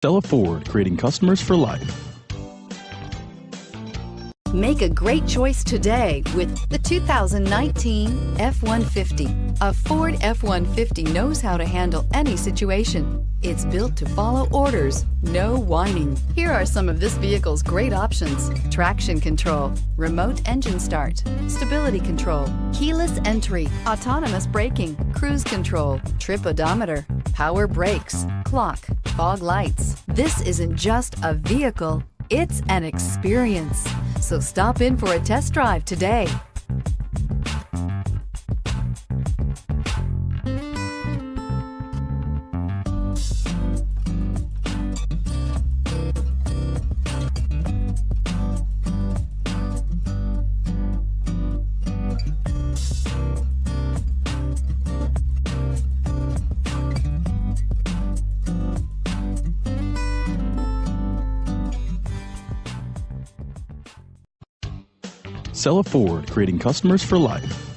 Cella Ford, creating customers for life. Make a great choice today with the 2019 F-150. A Ford F-150 knows how to handle any situation. It's built to follow orders, no whining. Here are some of this vehicle's great options: traction control, remote engine start, stability control, keyless entry, autonomous braking, cruise control, trip odometer, power brakes, clock, fog lights. This isn't just a vehicle, it's an experience. So stop in for a test drive today. Cella Ford, creating customers for life.